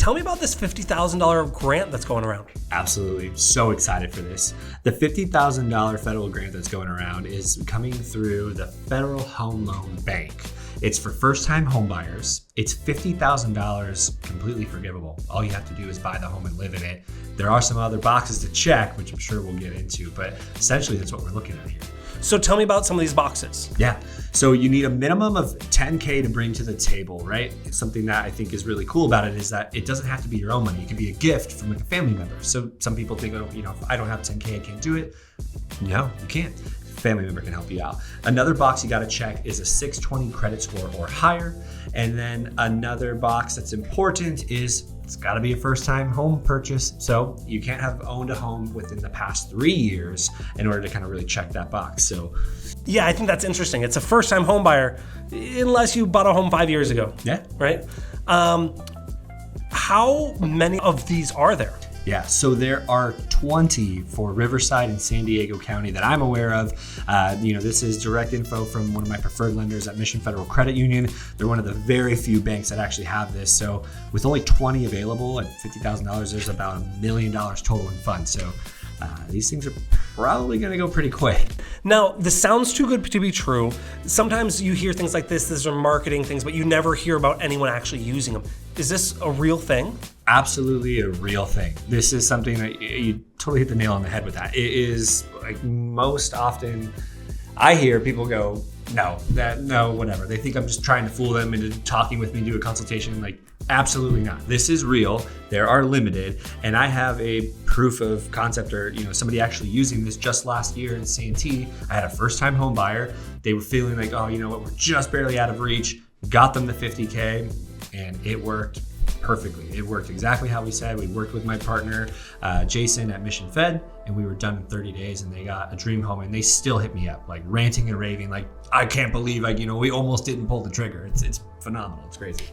tell me about this $50,000 grant that's going around. Absolutely. So excited for this. The $50,000 federal grant that's going around is coming through the Federal Home Loan Bank. It's for first-time homebuyers. It's $50,000 completely forgivable. All you have to do is buy the home and live in it. There are some other boxes to check, which I'm sure we'll get into, but essentially that's what we're looking at here. So tell me about some of these boxes. Yeah. So you need a minimum of $10K to bring to the table, right? It's something that I think is really cool about it is that it doesn't have to be your own money. It can be a gift from like a family member. So some people think, oh, if I don't have $10K, I can't do it. No, you can't. Family member can help you out. Another box you got to check is a 620 credit score or higher. And then another box that's important is it's got to be a first-time home purchase. So you can't have owned a home within the past 3 years in order to kind of really check that box. So yeah, I think that's interesting. It's a first-time home buyer unless you bought a home 5 years ago. Yeah. Right? How many of these are there? Yeah, so there are 20 for Riverside and San Diego County that I'm aware of. This is direct info from one of my preferred lenders at Mission Federal Credit Union. They're one of the very few banks that actually have this. So with only 20 available at $50,000, there's about $1 million total in funds. So these things are probably going to go pretty quick. Now, this sounds too good to be true. Sometimes you hear things like this, these are marketing things, but you never hear about anyone actually using them. Is this a real thing? Absolutely a real thing. This is something that you totally hit the nail on the head with that. It is like most often I hear people go, no, whatever. They think I'm just trying to fool them into talking with me, do a consultation. Like, absolutely not. This is real. There are limited. And I have a proof of concept or, somebody actually using this just last year in Santee. I had a first-time home buyer. They were feeling like, oh, you know what, we're just barely out of reach. Got them the $50K and it worked perfectly. It worked exactly how we said. We worked with my partner, Jason at Mission Fed, and we were done in 30 days and they got a dream home and they still hit me up like ranting and raving. Like, I can't believe we almost didn't pull the trigger. It's phenomenal. It's crazy.